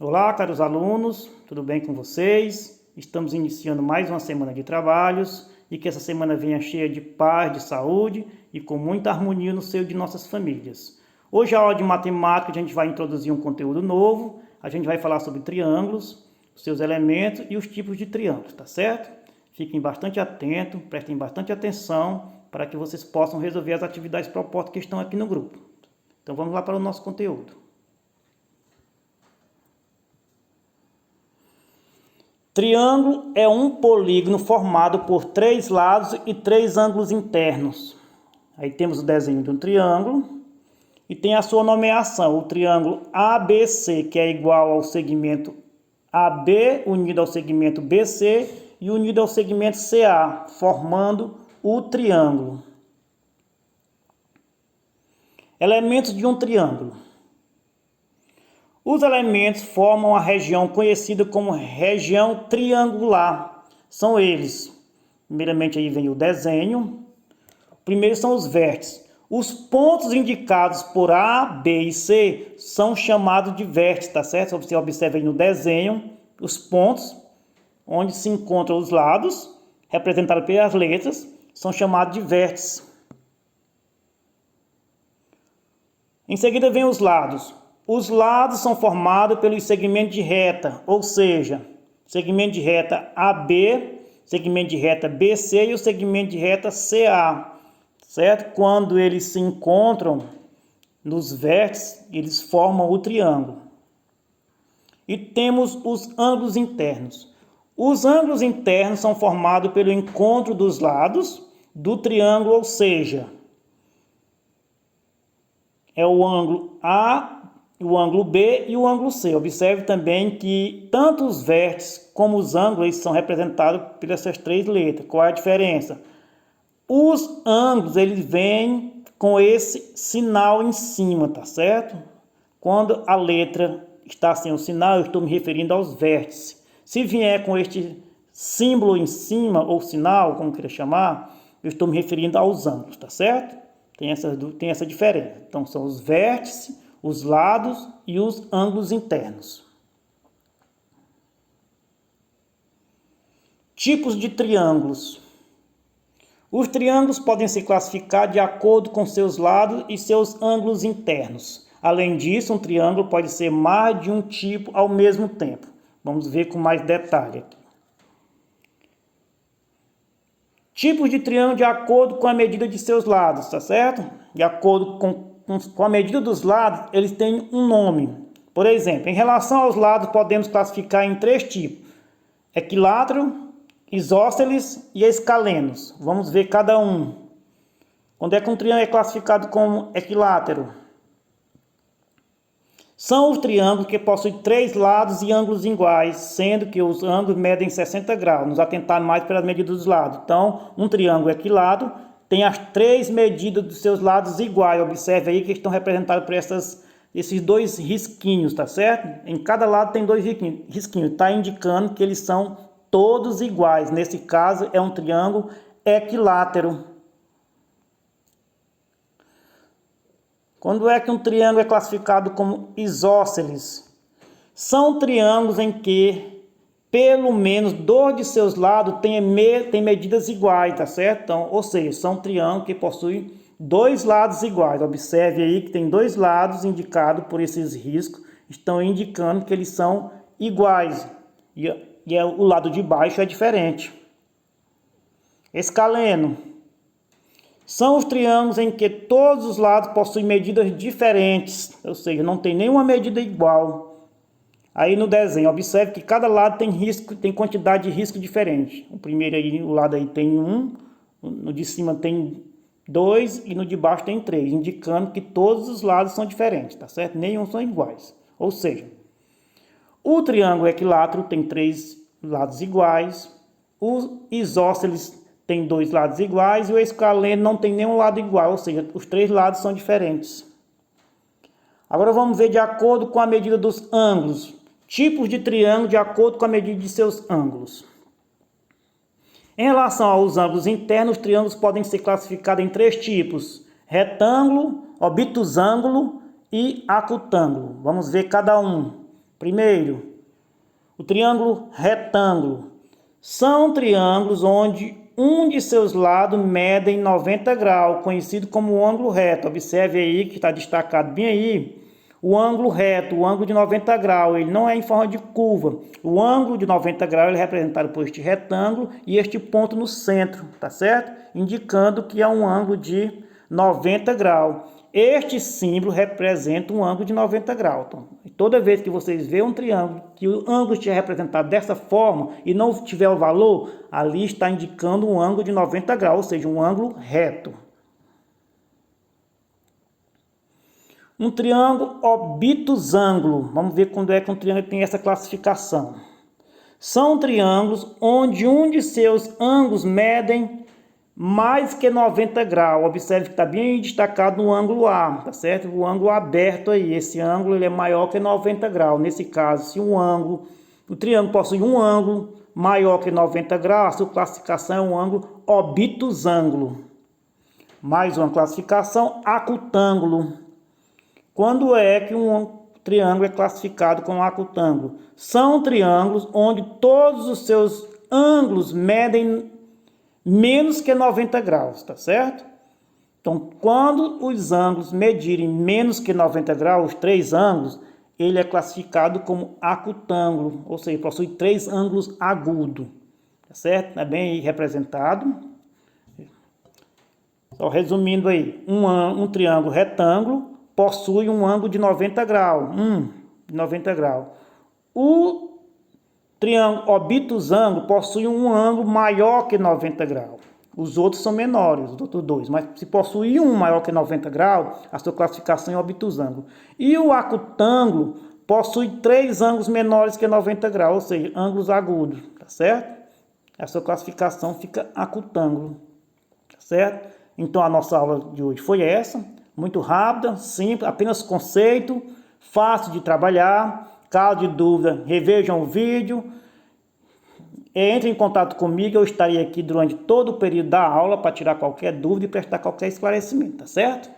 Olá, caros alunos, tudo bem com vocês? Estamos iniciando mais uma semana de trabalhos e que essa semana venha cheia de paz, de saúde e com muita harmonia no seio de nossas famílias. Hoje, a aula de matemática, a gente vai introduzir um conteúdo novo, a gente vai falar sobre triângulos, os seus elementos e os tipos de triângulos, tá certo? Fiquem bastante atentos, prestem bastante atenção para que vocês possam resolver as atividades propostas que estão aqui no grupo. Então vamos lá para o nosso conteúdo. Triângulo é um polígono formado por 3 lados e 3 ângulos internos. Aí temos o desenho de um triângulo e tem a sua nomeação, o triângulo ABC, que é igual ao segmento AB unido ao segmento BC e unido ao segmento CA, formando o triângulo. Elementos de um triângulo. Os elementos formam a região conhecida como região triangular. São eles. Primeiramente aí vem o desenho. Primeiro são os vértices. Os pontos indicados por A, B e C são chamados de vértices, tá certo? Você observa aí no desenho os pontos onde se encontram os lados, representados pelas letras, são chamados de vértices. Em seguida vem os lados. Os lados são formados pelos segmentos de reta, ou seja, segmento de reta AB, segmento de reta BC e o segmento de reta CA, certo? Quando eles se encontram nos vértices, eles formam o triângulo. E temos os ângulos internos. Os ângulos internos são formados pelo encontro dos lados do triângulo, ou seja, é o ângulo A, o ângulo B e o ângulo C. Observe também que tanto os vértices como os ângulos são representados por essas 3 letras. Qual é a diferença? Os ângulos eles vêm com esse sinal em cima, tá certo? Quando a letra está sem o sinal, eu estou me referindo aos vértices. Se vier com este símbolo em cima, ou sinal, como queira chamar, eu estou me referindo aos ângulos, tá certo? Tem essa diferença. Então, são os vértices, os lados e os ângulos internos. Tipos de triângulos. Os triângulos podem se classificar de acordo com seus lados e seus ângulos internos. Além disso, um triângulo pode ser mais de um tipo ao mesmo tempo. Vamos ver com mais detalhe aqui. Tipos de triângulo de acordo com a medida de seus lados, tá certo? De acordo com a medida dos lados, eles têm um nome. Por exemplo, em relação aos lados, podemos classificar em 3 tipos: equilátero, isósceles e escalenos. Vamos ver cada um. Quando é que um triângulo é classificado como equilátero? São os triângulos que possuem 3 lados e ângulos iguais, sendo que os ângulos medem 60 graus. Nos atentar mais pelas medidas dos lados. Então, um triângulo equilátero tem as 3 medidas dos seus lados iguais. Observe aí que estão representados por esses 2 risquinhos, tá certo? Em cada lado tem 2 risquinhos. Está indicando que eles são todos iguais. Nesse caso, é um triângulo equilátero. Quando é que um triângulo é classificado como isósceles? São triângulos em que pelo menos 2 de seus lados têm medidas iguais, tá certo? Então, ou seja, são triângulos que possuem 2 lados iguais. Observe aí que tem 2 lados indicados por esses riscos, estão indicando que eles são iguais. E o lado de baixo é diferente. Escaleno. São os triângulos em que todos os lados possuem medidas diferentes, ou seja, não tem nenhuma medida igual. Aí no desenho, observe que cada lado tem quantidade de risco diferente. O primeiro aí, o lado aí tem 1, no de cima tem 2 e no de baixo tem 3, indicando que todos os lados são diferentes, tá certo? Nenhum são iguais. Ou seja, o triângulo equilátero tem 3 lados iguais, os isósceles tem 2 lados iguais e o escaleno não tem nenhum lado igual, ou seja, os 3 lados são diferentes. Agora vamos ver de acordo com a medida dos ângulos. Tipos de triângulo de acordo com a medida de seus ângulos. Em relação aos ângulos internos, os triângulos podem ser classificados em 3 tipos: retângulo, obtusângulo e acutângulo. Vamos ver cada um. Primeiro, o triângulo retângulo. São triângulos onde um de seus lados medem 90 graus, conhecido como ângulo reto. Observe aí que está destacado bem aí. O ângulo reto, o ângulo de 90 graus, ele não é em forma de curva. O ângulo de 90 graus ele é representado por este retângulo e este ponto no centro, tá certo? Indicando que é um ângulo de 90 graus. Este símbolo representa um ângulo de 90 graus. Então, toda vez que vocês veem um triângulo que o ângulo estiver representado dessa forma e não tiver o valor, ali está indicando um ângulo de 90 graus, ou seja, um ângulo reto. Um triângulo obtusângulo. Vamos ver quando é que um triângulo tem essa classificação. São triângulos onde um de seus ângulos medem mais que 90 graus. Observe que está bem destacado no ângulo A, tá certo? O ângulo aberto aí, esse ângulo ele é maior que 90 graus. Nesse caso, se o triângulo possui um ângulo maior que 90 graus, a sua classificação é um ângulo obtusângulo. Mais uma classificação, acutângulo. Quando é que um triângulo é classificado como acutângulo? São triângulos onde todos os seus ângulos medem menos que 90 graus, tá certo? Então, quando os ângulos medirem menos que 90 graus, os três ângulos, ele é classificado como acutângulo, ou seja, possui três ângulos agudos, tá certo? É bem representado. Só resumindo aí, um triângulo retângulo possui um ângulo de 90 graus, 90 graus. O triângulo obtusângulo possui um ângulo maior que 90 graus. Os outros são menores, os outros dois. Mas se possui um maior que 90 graus, a sua classificação é obtusângulo. E o acutângulo possui três ângulos menores que 90 graus, ou seja, ângulos agudos, tá certo? A sua classificação fica acutângulo, tá certo? Então a nossa aula de hoje foi essa, muito rápida, simples, apenas conceito, fácil de trabalhar. Caso de dúvida, revejam o vídeo, entre em contato comigo, eu estarei aqui durante todo o período da aula para tirar qualquer dúvida e prestar qualquer esclarecimento, tá certo?